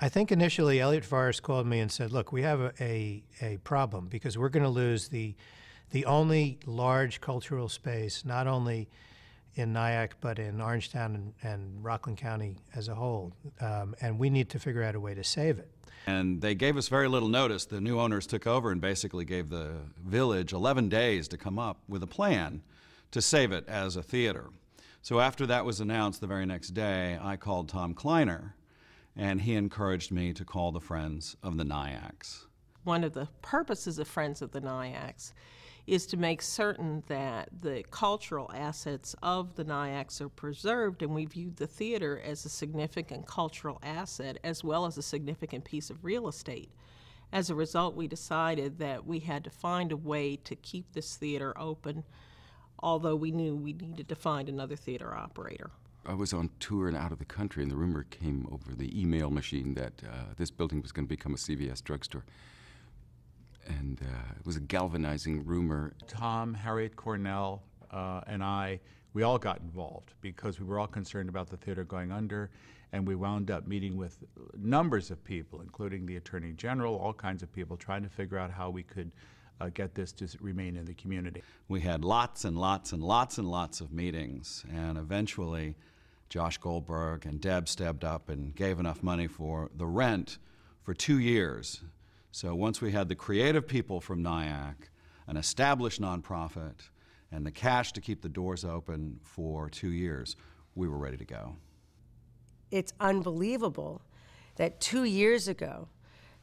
I think initially Elliot Forrest called me and said, look, we have a problem because we're going to lose the only large cultural space, not only in Nyack, but in Orangetown and Rockland County as a whole. And we need to figure out a way to save it. And they gave us very little notice. The new owners took over and basically gave the village 11 days to come up with a plan to save it as a theater. So after that was announced the very next day, I called Tom Kleiner, and he encouraged me to call the Friends of the Nyacks. One of the purposes of Friends of the Nyacks is to make certain that the cultural assets of the Nyacks are preserved, and we viewed the theater as a significant cultural asset as well as a significant piece of real estate. As a result, we decided that we had to find a way to keep this theater open, although we knew we needed to find another theater operator. I was on tour and out of the country, and the rumor came over the email machine that this building was going to become a CVS drugstore. And it was a galvanizing rumor. Tom, Harriet Cornell, and I, we all got involved because we were all concerned about the theater going under, and we wound up meeting with numbers of people, including the Attorney General, all kinds of people, trying to figure out how we could get this to remain in the community. We had lots and lots and lots and lots of meetings, and eventually Josh Goldberg and Deb stepped up and gave enough money for the rent for 2 years. So once we had the creative people from Nyack, an established nonprofit, and the cash to keep the doors open for 2 years, we were ready to go. It's unbelievable that 2 years ago,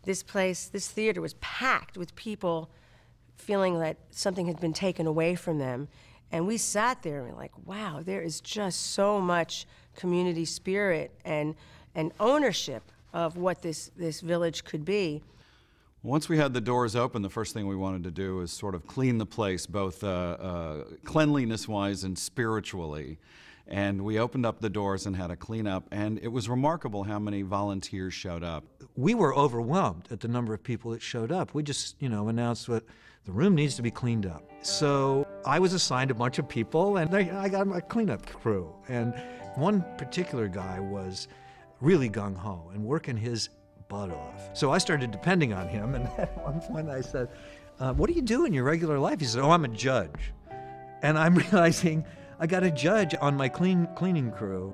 this theater was packed with people feeling that something had been taken away from them. And we sat there and we're like, wow, there is just so much community spirit and ownership of what this village could be. Once we had the doors open, the first thing we wanted to do is sort of clean the place, both cleanliness-wise and spiritually. And we opened up the doors and had a cleanup, and it was remarkable how many volunteers showed up. We were overwhelmed at the number of people that showed up. We just, announced that the room needs to be cleaned up. So I was assigned a bunch of people, and I got my cleanup crew. And one particular guy was really gung-ho and working his butt off. So I started depending on him, and at one point I said, what do you do in your regular life? He said, oh, I'm a judge. And I'm realizing I got a judge on my cleaning crew.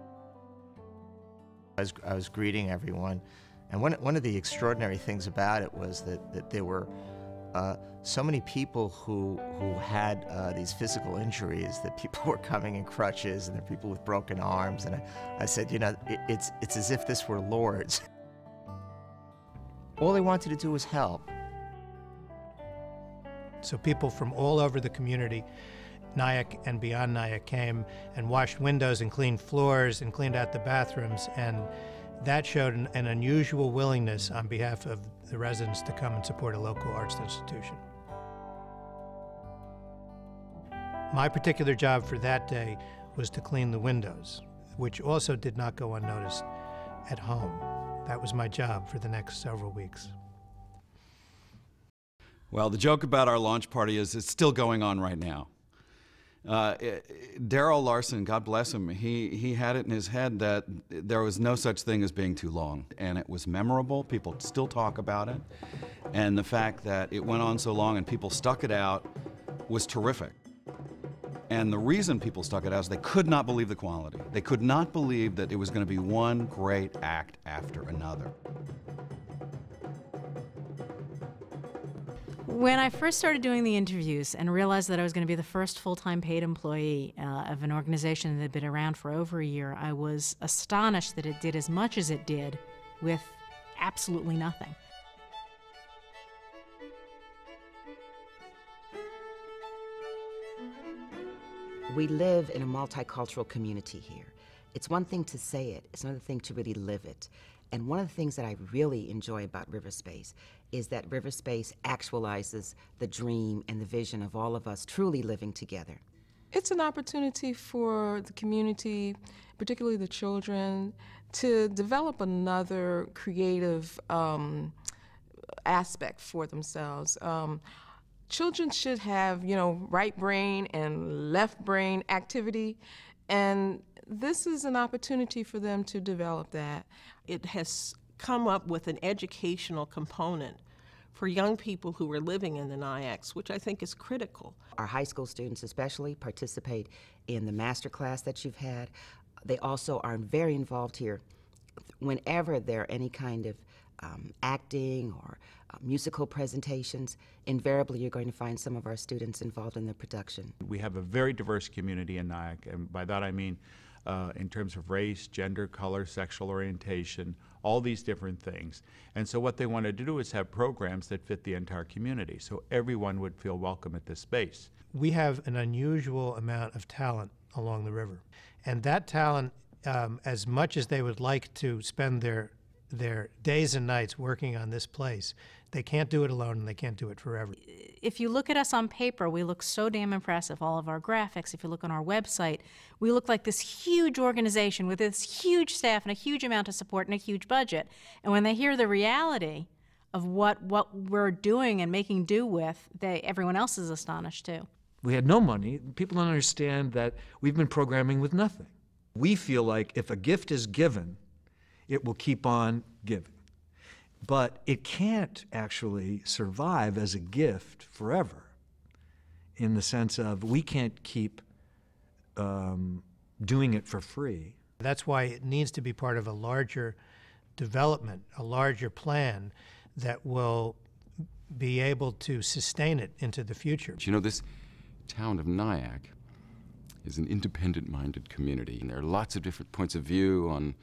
I was greeting everyone, and one of the extraordinary things about it was that there were so many people who had these physical injuries, that people were coming in crutches, and there were people with broken arms, and I said, it's as if this were Lourdes. All they wanted to do was help. So people from all over the community, Nyack and beyond Nyack, came and washed windows and cleaned floors and cleaned out the bathrooms, and that showed an unusual willingness on behalf of the residents to come and support a local arts institution. My particular job for that day was to clean the windows, which also did not go unnoticed at home. That was my job for the next several weeks. Well, the joke about our launch party is it's still going on right now. Darrell Larson, God bless him, he had it in his head that there was no such thing as being too long. And it was memorable. People still talk about it. And the fact that it went on so long and people stuck it out was terrific. And the reason people stuck it out is they could not believe the quality. They could not believe that it was going to be one great act after another. When I first started doing the interviews and realized that I was going to be the first full-time paid employee of an organization that had been around for over a year, I was astonished that it did as much as it did with absolutely nothing. We live in a multicultural community here. It's one thing to say it, it's another thing to really live it. And one of the things that I really enjoy about Riverspace is that Riverspace actualizes the dream and the vision of all of us truly living together. It's an opportunity for the community, particularly the children, to develop another creative aspect for themselves. Children should have, right brain and left brain activity, and this is an opportunity for them to develop that. It has come up with an educational component for young people who are living in the NIACs, which I think is critical. Our high school students especially participate in the master class that you've had. They also are very involved here. Whenever there are any kind of acting or musical presentations, invariably you're going to find some of our students involved in the production. We have a very diverse community in Nyack, and by that I mean in terms of race, gender, color, sexual orientation, all these different things. And so what they wanted to do is have programs that fit the entire community, so everyone would feel welcome at this space. We have an unusual amount of talent along the river, and that talent, as much as they would like to spend their days and nights working on this place, they can't do it alone and they can't do it forever. If you look at us on paper, we look so damn impressive. All of our graphics, if you look on our website, we look like this huge organization with this huge staff and a huge amount of support and a huge budget. And when they hear the reality of what we're doing and making do with, everyone else is astonished too. We had no money. People don't understand that we've been programming with nothing. We feel like if a gift is given, it will keep on giving. But it can't actually survive as a gift forever, in the sense of we can't keep doing it for free. That's why it needs to be part of a larger development, a larger plan that will be able to sustain it into the future. You know, this town of Nyack is an independent-minded community, and there are lots of different points of view on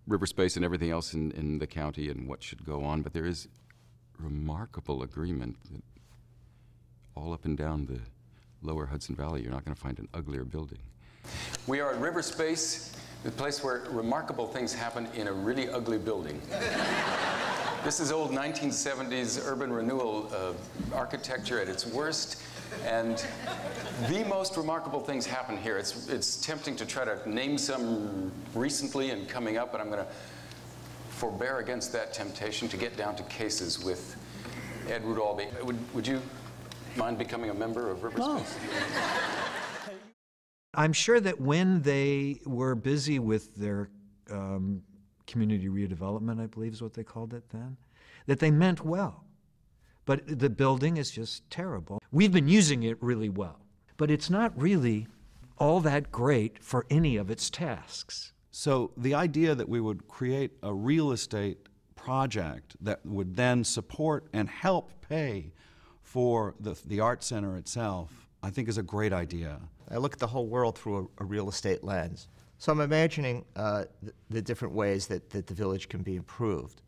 Riverspace and everything else in the county and what should go on, but there is remarkable agreement that all up and down the lower Hudson Valley, you're not going to find an uglier building. We are at Riverspace, the place where remarkable things happen in a really ugly building. This is old 1970s urban renewal architecture at its worst, and the most remarkable things happen here. It's tempting to try to name some recently and coming up, but I'm going to forbear against that temptation to get down to cases with Ed Rudolby. Would you mind becoming a member of Riverspace? No. I'm sure that when they were busy with their community redevelopment, I believe is what they called it then, that they meant well. But the building is just terrible. We've been using it really well, but it's not really all that great for any of its tasks. So the idea that we would create a real estate project that would then support and help pay for the art center itself, I think is a great idea. I look at the whole world through a real estate lens. So I'm imagining the different ways that the village can be improved.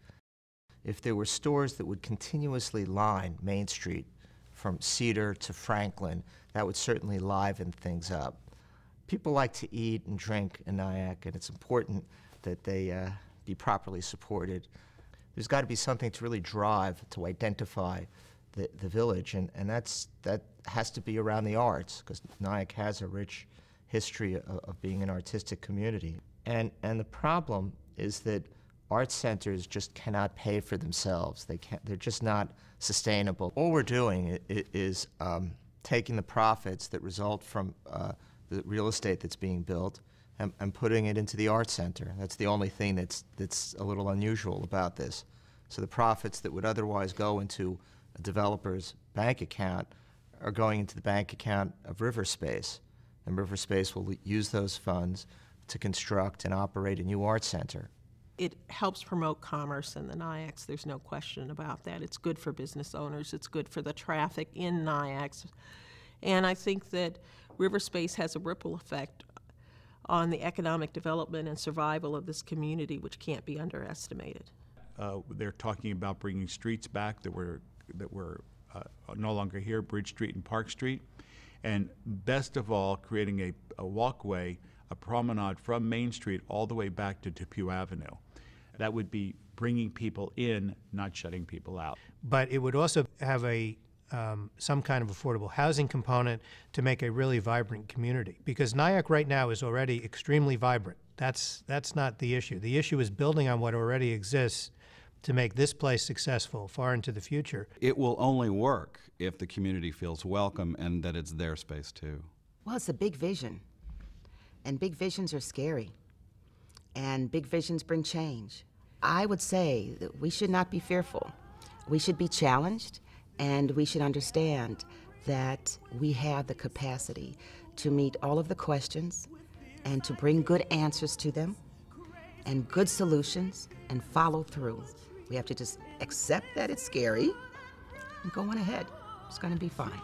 If there were stores that would continuously line Main Street from Cedar to Franklin, that would certainly liven things up. People like to eat and drink in Nyack, and it's important that they be properly supported. There's got to be something to really drive, to identify the village, and that has to be around the arts, because Nyack has a rich history of being an artistic community. And the problem is that art centers just cannot pay for themselves. They're just not sustainable. All we're doing is taking the profits that result from the real estate that's being built and putting it into the art center. That's the only thing that's a little unusual about this. So the profits that would otherwise go into a developer's bank account are going into the bank account of Riverspace, and Riverspace will use those funds to construct and operate a new art center. It helps promote commerce in the NIACs. There's no question about that. It's good for business owners. It's good for the traffic in NIACs. And I think that Riverspace has a ripple effect on the economic development and survival of this community, which can't be underestimated. They're talking about bringing streets back that were no longer here, Bridge Street and Park Street. And best of all, creating a walkway, a promenade from Main Street all the way back to Depew Avenue. That would be bringing people in, not shutting people out. But it would also have some kind of affordable housing component to make a really vibrant community. Because Nyack right now is already extremely vibrant. That's not the issue. The issue is building on what already exists to make this place successful far into the future. It will only work if the community feels welcome and that it's their space too. Well, it's a big vision, and big visions are scary, and big visions bring change. I would say that we should not be fearful. We should be challenged, and we should understand that we have the capacity to meet all of the questions and to bring good answers to them and good solutions and follow through. We have to just accept that it's scary and go on ahead. It's going to be fine.